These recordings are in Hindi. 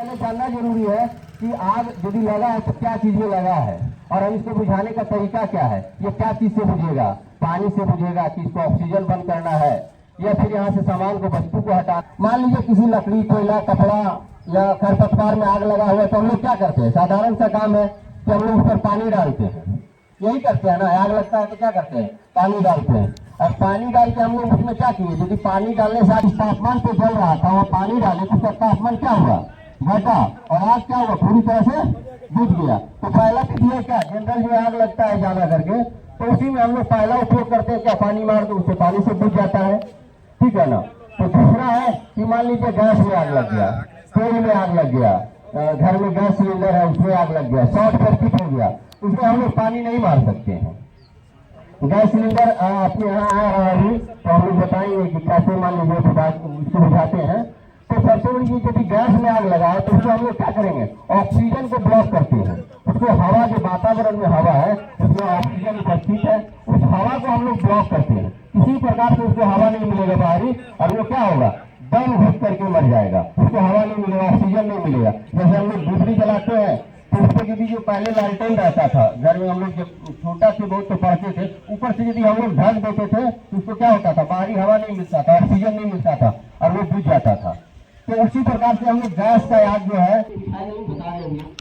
पहले जानना जरूरी है कि आग यदि लगा है तो क्या चीज में लगा है और हम इसको बुझाने का तरीका क्या है। ये क्या चीज से बुझेगा, पानी से बुझेगा कि इसको ऑक्सीजन बंद करना है या फिर यहाँ से सामान को, वस्तु को हटा। मान लीजिए किसी लकड़ी, कोयला, कपड़ा या खरपतवार में आग लगा हुआ है तो हम लोग क्या करते हैं, साधारण सा काम है कि हम लोग उस पर पानी डालते हैं। यही करते हैं ना, आग लगता है तो क्या करते हैं, पानी डालते हैं। और पानी डाल के हम लोग उसमें क्या किए, यदि पानी डालने से तापमान पे जल रहा था और पानी डाले तो उसका तापमान क्या हुआ, घटा, और आग क्या हुआ, पूरी तरह से बुझ गया। तो पहला विधि है क्या, जनरल जो आग लगता है ज्यादा करके तो उसी में हम लोग पहला उपयोग करते हैं क्या, पानी मार दो, उससे पानी से बुझ जाता है, ठीक है ना। तो दूसरा है कि मान लीजिए गैस में आग लग गया, तेल में आग लग गया, घर में गैस सिलेंडर है उसमें आग लग गया, शॉर्ट सर्किट हो गया, उसमें हम लोग पानी नहीं मार सकते हैं। गैस सिलेंडर अपने यहाँ आ रहा है अभी, तो हम लोग बताएंगे कि कैसे मान लीजिए इसको बुझाते हैं। तो सबसे बड़ी चीज, यदि गैस में आग लगा है तो उसको हम लोग क्या करेंगे, ऑक्सीजन को ब्लॉक करते हैं। उसको हवा, जो वातावरण में हवा है उसमें ऑक्सीजन उपस्थित है, उस हवा को हम लोग ब्लॉक करते हैं। किसी प्रकार से उसको हवा नहीं मिलेगा बाहरी, और वो क्या होगा, दम घुट करके मर जाएगा, उसको हवा नहीं मिलेगा, ऑक्सीजन नहीं मिलेगा। जैसे हम लोग बिजली जलाते हैं तो उसमें यदि जो पहले लालटेन रहता था घर में, हम लोग जब छोटा से बहुत तो पढ़ते थे, ऊपर से यदि हम लोग ढक देते थे तो उसको क्या होता था, बाहरी हवा नहीं मिलता था, ऑक्सीजन नहीं मिलता था और वो बुझ जाता था। तो उसी प्रकार से हम लोग गैस का आग जो है बता रहे हैं,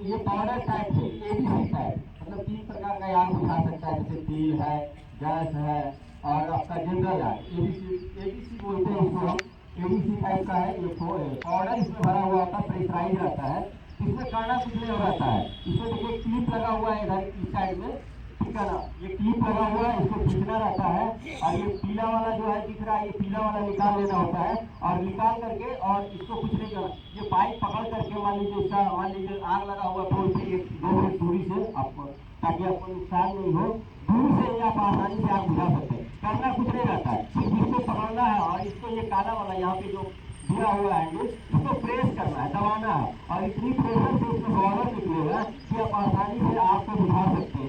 ये पाउडर टाइप है, एबीसी टाइप, मतलब 3 प्रकार का आग बुझा सकता है, जैसे तेल है, गैस है और आपका जनरल है। एबीसी बोलते हैं इसको हम, एबीसी टाइप का है। ये पाउडर इसमें भरा हुआ होता है, प्रेशराइज रहता है, इसमें करना कुछ नहीं रहता है। इसमें देखिए क्लिप लगा हुआ है इधर इस साइड में, ठीक है ना, ये क्लिप लगा हुआ है, इसको खींचना रहता है और ये पीला वाला जो है दिख रहा है, ये पीला वाला निकाल लेना होता है और निकाल करके और इसको कुछ नहीं करना, ये पाइप पकड़ करके मान लीजिए इसका, मान लीजिए आग लगा हुआ तो इसे 1-2 फीट दूरी से आपको, ताकि आपको नुकसान नहीं हो, दूर से ही आप आसानी से आग बुझा सकते हैं। करना कुछ नहीं रहता है, सिर्फ इसको पकड़ना है और इसको ये काला वाला यहाँ पे जो दिया हुआ है इसको प्रेस करना है, दबाना है और इतनी प्रेशर से इसमें बॉर्डर निकलेगा कि आप आसानी से आग को बुझा सकते हैं।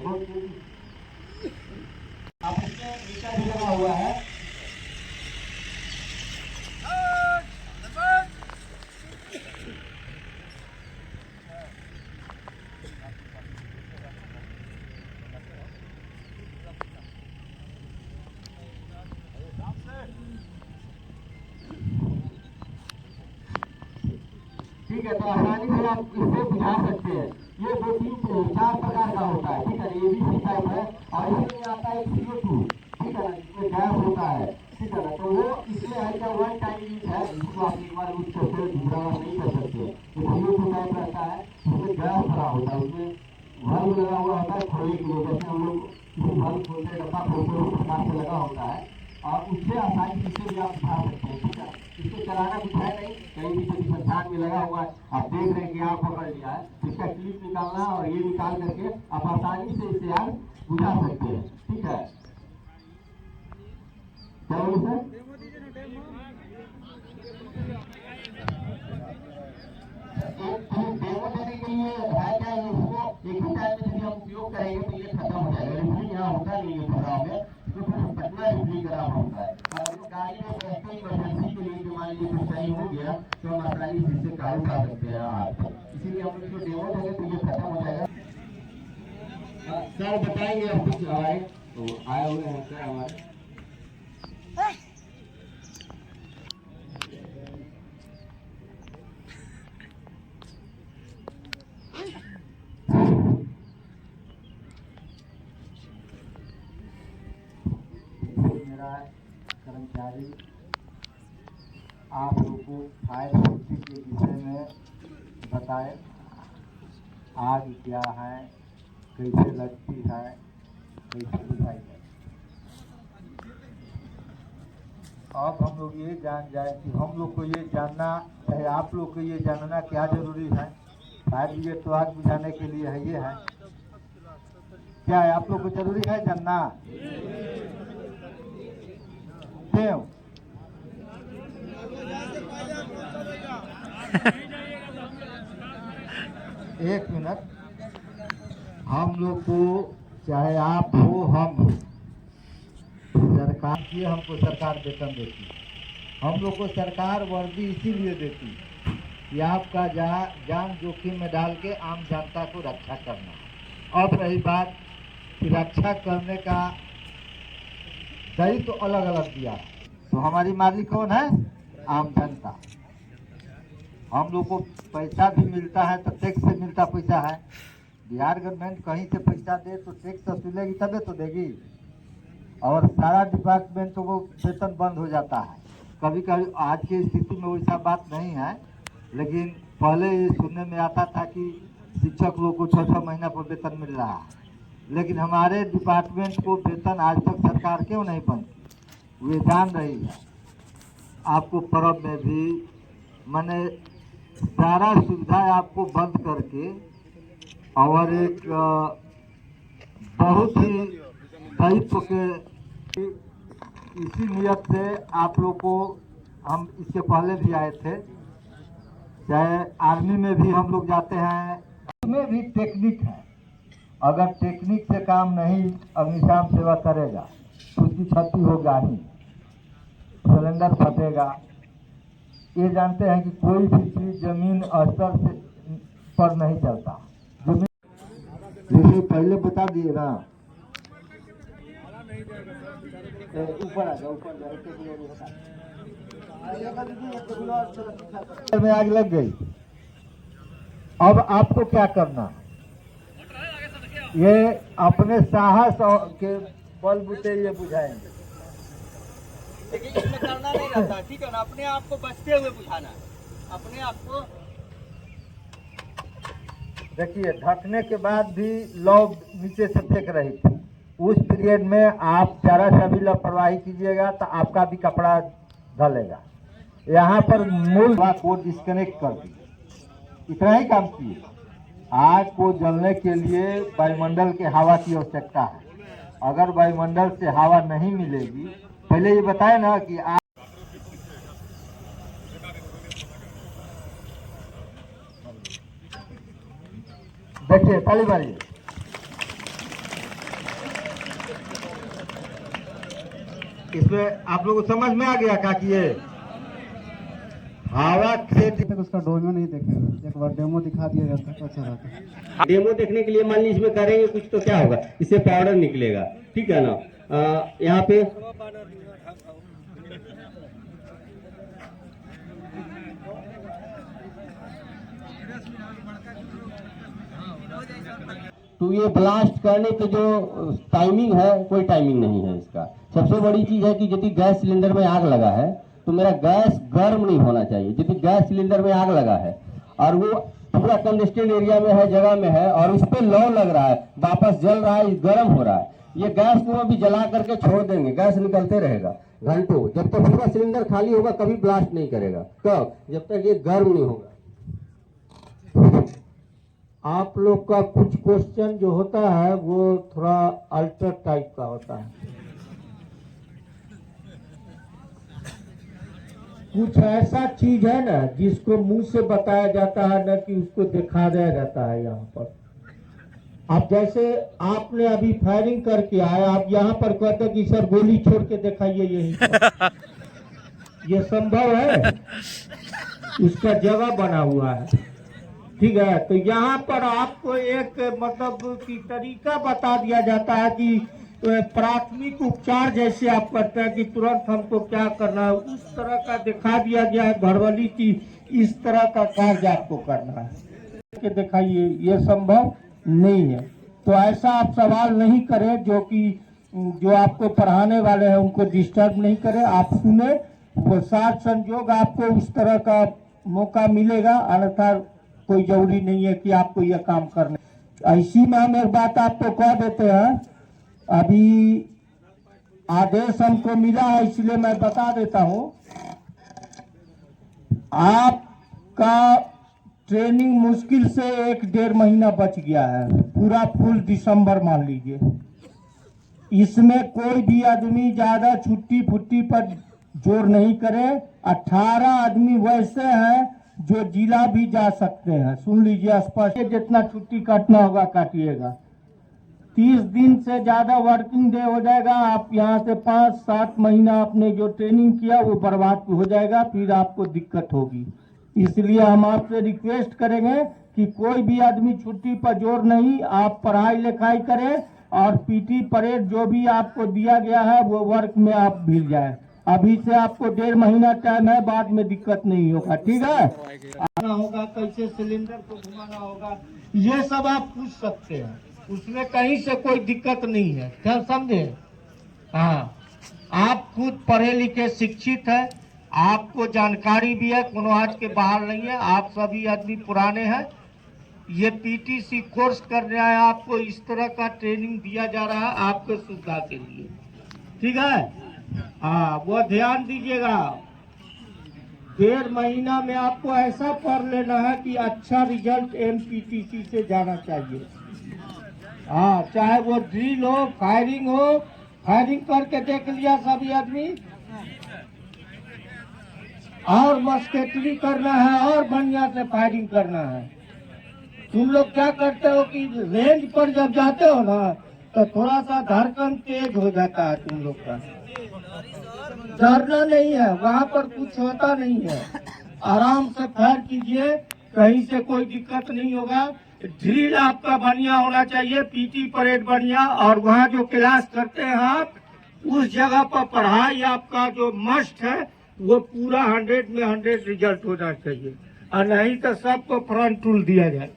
अब इसमें मीटर भी लगा हुआ है, ठीक है। तो आसानी से आप इससे बुझा सकते हैं। ये 2-3-4 प्रकार का होता है, ठीक है, एबीसी टाइप है और इसमें आता है CO2, ठीक है ना, इसमें गैस होता है, ठीक है ना। तो वो इसमें है क्या, वन टाइम यूज है, इसको आप एक बार यूज करते हैं, दूसरा बार नहीं कर सकते। तो CO2 टाइप रहता है, उसमें गैस भरा होता है, उसमें बल्ब लगा हुआ होता है खोलने के लिए, जैसे हम लोग किसी बल्ब खोलते हैं, डब्बा खोलते हैं, उस प्रकार से लगा होता है और उससे आसानी से भी आप बुझा सकते हैं, ठीक है। इसको चलाना कुछ है नहीं, कहीं भी कोई संस्थान में लगा हुआ है, आप देख रहे हैं कि आग पकड़ लिया है, इसका क्लिप निकालना और ये निकाल करके आप आसानी से इसे आग बुझा सकते हैं, ठीक है। क्या बोले सर, डेमो देने के लिए है क्या, इसको एक ही टाइम में यदि हम उपयोग करेंगे तो ये खत्म हो जाएगा। रिफिल यहाँ होता नहीं है प्रोग्राम में, तो फिर पटना रिफिल करा होता है। अगर गाड़ी में बैठते इमरजेंसी के लिए मान लीजिए कुछ टाइम हो गया तो हम आसानी से इससे काम उठा सकते हैं आप, इसीलिए हम इसको डेमो देंगे तो ये खत्म हो जाएगा। सर बताएंगे अब कुछ हमारे तो आए हुए हैं सर हमारे, मेरा कर्मचारी आप लोगों को फायर सेफ्टी के विषय में बताए, आग क्या है, कैसे लगती है, कैसे बुझाई जाए। अब हम लोग ये जान जाए कि हम लोग को ये जानना चाहे आप लोग को ये जानना क्या जरूरी है, फायर ब्रिगेड तो आग बुझाने के लिए है, ये है क्या है, आप लोग को जरूरी है जानना क्यों। एक मिनट, हम लोग को चाहे आप हो हम हो, काम किए हमको सरकार वेतन देती। हम लोग को सरकार वर्दी इसीलिए देती कि आपका जान जोखिम में डाल के आम जनता को रक्षा करना। अब रही बात कि रक्षा करने का दायित्व तो अलग अलग दिया है, तो हमारी मालिक कौन है? आम जनता। हम लोग को पैसा भी मिलता है तो टैक्स से मिलता पैसा है। बिहार गवर्नमेंट कहीं से पैसा दे तो टैक्स वसूलेगी तबे तो देगी, और सारा डिपार्टमेंट तो वो वेतन बंद हो जाता है। कभी कभी आज की स्थिति में वैसा बात नहीं है, लेकिन पहले ये सुनने में आता था कि शिक्षक लोग को 6-6 महीना पर वेतन मिल रहा है, लेकिन हमारे डिपार्टमेंट को वेतन आज तक सरकार क्यों नहीं बनती, वे जान रही है। आपको पर्व में भी मैंने सारा सुविधा आपको बंद करके और एक बहुत ही दायित्व के इसी नियत से आप लोग को हम इससे पहले भी आए थे। चाहे आर्मी में भी हम लोग जाते हैं, उसमें भी टेक्निक है। अगर टेक्निक से काम नहीं अग्निशाम सेवा करेगा तो उसकी क्षति होगा ही, सिलेंडर फटेगा। ये जानते हैं कि कोई भी चीज जमीन स्तर से पर नहीं चलता। जमीन जैसे पहले बता दिए ना, ऊपर आ जाओ, ऊपर में आग लग गई। अब आपको क्या करना, ये अपने साहस के बलबूते ये बुझाएंगे। लेकिन इसमें करना नहीं रहता, ठीक है ना, अपने आप को बचते हुए बुझाना, अपने आप को। देखिए ढकने के बाद भी लौ नीचे से फेंक रही थी। उस पीरियड में आप जरा सा भी लापरवाही कीजिएगा तो आपका भी कपड़ा ढलेगा। यहाँ पर मूल को डिस्कनेक्ट कर दी, इतना ही काम किए। आग को जलने के लिए वायुमंडल के हवा की आवश्यकता है। अगर वायुमंडल से हवा नहीं मिलेगी, पहले ये बताए ना कि देखिए ताली मारिए। इसमें आप लोगों को समझ में आ गया क्या कि ये हवा से तक उसका डेमो नहीं देखेगा, एक बार डेमो दिखा दिया जाता तो अच्छा रहता। डेमो देखने के लिए मान लीजिए इसमें करेंगे कुछ तो क्या होगा, इससे पाउडर निकलेगा, ठीक है ना। यहाँ पे तो ये ब्लास्ट करने के जो टाइमिंग है, कोई टाइमिंग नहीं है इसका। सबसे बड़ी चीज है कि यदि गैस सिलेंडर में आग लगा है तो मेरा गैस गर्म नहीं होना चाहिए। यदि गैस सिलेंडर में आग लगा है और वो पूरा कंजेस्टेड एरिया में है, जगह में है, और उस पर लौ लग रहा है, वापस जल रहा है, गर्म हो रहा है, ये गैस को भी जला करके छोड़ देंगे, गैस निकलते रहेगा घंटों। जब तक पूरा सिलेंडर खाली होगा कभी ब्लास्ट नहीं करेगा। कब? जब तक ये गर्म नहीं होगा। आप लोग का कुछ क्वेश्चन जो होता है वो थोड़ा अल्टर टाइप का होता है। कुछ ऐसा चीज है ना जिसको मुंह से बताया जाता है ना कि उसको दिखाया जाता है। यहाँ पर आप जैसे आपने अभी फायरिंग करके आए, आप यहाँ पर कहते कि सर गोली छोड़ के दिखाइए, यही ये संभव है? उसका जगह बना हुआ है, ठीक है। तो यहाँ पर आपको एक मतलब की तरीका बता दिया जाता है कि प्राथमिक उपचार जैसे आप करते हैं कि तुरंत हमको क्या करना है, उस तरह का दिखा दिया गया है भरवली की इस तरह का कार्य आपको करना है कि दिखाइए, ये संभव नहीं है। तो ऐसा आप सवाल नहीं करें जो आपको पढ़ाने वाले हैं उनको डिस्टर्ब नहीं करें। आप सुने, वो साथ संजोग आपको उस तरह का मौका मिलेगा, अन्यथा कोई जरूरी नहीं है कि आपको यह काम करना। इसी में हम एक बात आपको कह देते हैं, अभी आदेश हमको मिला है इसलिए मैं बता देता हूं। आपका ट्रेनिंग मुश्किल से 1-1.5 महीना बच गया है, पूरा फुल दिसंबर मान लीजिए। इसमें कोई भी आदमी ज्यादा छुट्टी फुट्टी पर जोर नहीं करे। 18 आदमी वैसे हैं जो जिला भी जा सकते हैं, सुन लीजिए स्पष्ट। जितना छुट्टी काटना होगा काटिएगा। 30 दिन से ज्यादा वर्किंग डे हो जाएगा, आप यहाँ से 5-7 महीना आपने जो ट्रेनिंग किया वो बर्बाद हो जाएगा, फिर आपको दिक्कत होगी। इसलिए हम आपसे रिक्वेस्ट करेंगे कि कोई भी आदमी छुट्टी पर जोर नहीं, आप पढ़ाई लिखाई करें और पीटी परेड जो भी आपको दिया गया है वो वर्क में आप भिड़ जाए। अभी से आपको 1.5 महीना टाइम है, बाद में दिक्कत नहीं होगा, ठीक है। आना होगा, कैसे सिलेंडर को घुमाना होगा, ये सब आप पूछ सकते हैं, उसमें कहीं से कोई दिक्कत नहीं है, क्या समझे। हाँ, आप खुद पढ़े लिखे शिक्षित है, आपको जानकारी भी है, कोनो आज के बाहर नहीं है, आप सभी आदमी पुराने हैं। ये पीटीसी कोर्स करने आए, आपको इस तरह का ट्रेनिंग दिया जा रहा है आपके सुविधा के लिए, ठीक है। हाँ, वो ध्यान दीजिएगा, 1.5 महीना में आपको ऐसा पढ़ लेना है कि अच्छा रिजल्ट एमपीटीसी से जाना चाहिए। हाँ, चाहे वो ड्रिल हो, फायरिंग हो, फायरिंग करके देख लिया सभी आदमी, और मस्केटरी करना है और बढ़िया से फायरिंग करना है। तुम लोग क्या करते हो कि रेंज पर जब जाते हो ना तो थोड़ा सा धड़कन तेज हो जाता है तुम लोग का। डरना नहीं है, वहाँ पर कुछ होता नहीं है, आराम से फायर कीजिए, कहीं से कोई दिक्कत नहीं होगा। ड्रिल आपका बढ़िया होना चाहिए, पीटी परेड बढ़िया, और वहाँ जो क्लास करते हैं आप उस जगह पर पढ़ाई आपका जो मस्ट है वो पूरा 100 में 100 रिजल्ट होना चाहिए, और नहीं तो सबको फ्रंट टूल दिया जाए।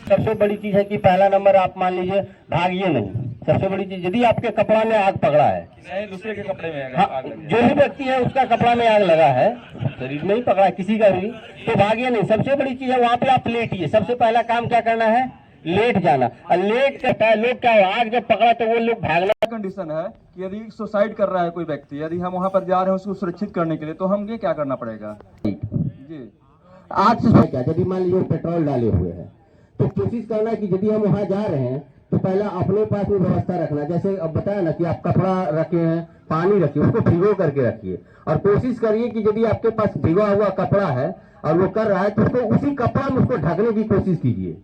सबसे बड़ी चीज है कि पहला नंबर आप मान लीजिए भागिए नहीं। सबसे बड़ी चीज, यदि आपके कपड़ा में आग पकड़ा है, नहीं दूसरे के कपड़े में हाँ, जो भी व्यक्ति है उसका कपड़ा में आग लगा है, शरीर में ही पकड़ा है किसी का भी, तो भागिए नहीं। सबसे बड़ी चीज है वहाँ पे आप लेटिए। सबसे पहला काम क्या करना है, लेट जाना। और लेट करता है लोग, क्या आग जब पकड़ा तो वो लोग भागना। कंडीशन है कि यदि सुसाइड कर रहा है कोई व्यक्ति, यदि हम वहां पर जा रहे हैं उसको सुरक्षित करने के लिए, तो हमें क्या करना पड़ेगा जी। आग से क्या, यदि मान लीजिए पेट्रोल डाले हुए हैं तो कोशिश करना है कि यदि हम वहां जा रहे हैं तो पहला अपने पास में व्यवस्था रखना। जैसे अब बताया ना कि आप कपड़ा रखे हैं, पानी रखिए, उसको भिगो करके रखिए, और कोशिश करिए कि यदि आपके पास भिगा हुआ कपड़ा है और वो कर रहा है तो उसको उसी कपड़ा में उसको ढकने की कोशिश कीजिए।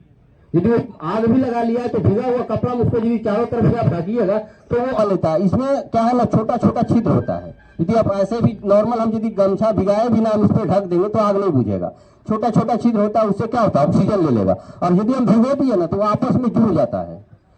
यदि आग भी लगा लिया है तो भिगा हुआ कपड़ा में उसको यदि चारों तरफ से आप ढकिएगा तो वो अलता है। इसमें क्या है ना, छोटा छोटा छिद्र होता है। यदि आप ऐसे भी नॉर्मल हम यदि गमछा भिगाए बिना हम इस पर ढक देंगे तो आग नहीं बुझेगा। छोटा छोटा छिद्र होता है, उससे क्या होता है, ऑक्सीजन ले लेगा, और यदि हम भिगो दिए ना तो वो आपस में जुड़ जाता है,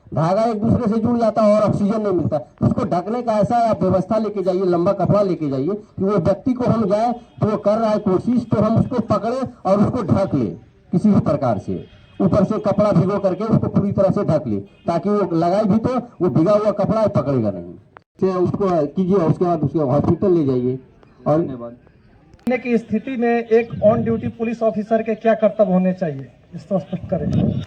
धागा एक दूसरे से जुड़ जाता है और ऑक्सीजन नहीं मिलता। उसको ढकने का ऐसा है, आप व्यवस्था लेके जाइए, लंबा कपड़ा लेके जाइए कि वो व्यक्ति को हम जाए तो वो कर रहा है कोशिश, तो हम उसको पकड़े और उसको ढक ले किसी भी प्रकार से, ऊपर से कपड़ा भिगो करके उसको पूरी तरह से ढक ले, ताकि वो लगाए भी तो वो भिगा हुआ कपड़ा पकड़ेगा नहीं। से उसको कीजिए, उसके बाद उसको हॉस्पिटल ले जाइए। और धन्यवाद। की स्थिति में एक ऑन ड्यूटी पुलिस ऑफिसर के क्या कर्तव्य होने चाहिए, इस तो स्पष्ट करें।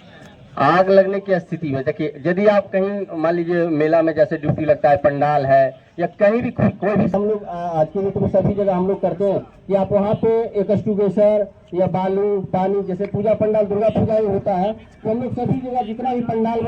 आग लगने की स्थिति में देखिए, यदि आप कहीं मान लीजिए मेला में जैसे ड्यूटी लगता है, पंडाल है, या कहीं भी कोई भी, हम लोग आज के युग में सभी जगह हम लोग करते हैं कि आप वहाँ पे एक एक्सटिंग्विशर या बालू पानी, जैसे पूजा पंडाल दुर्गा पूजा ही होता है तो हम लोग सभी जगह जितना भी पंडाल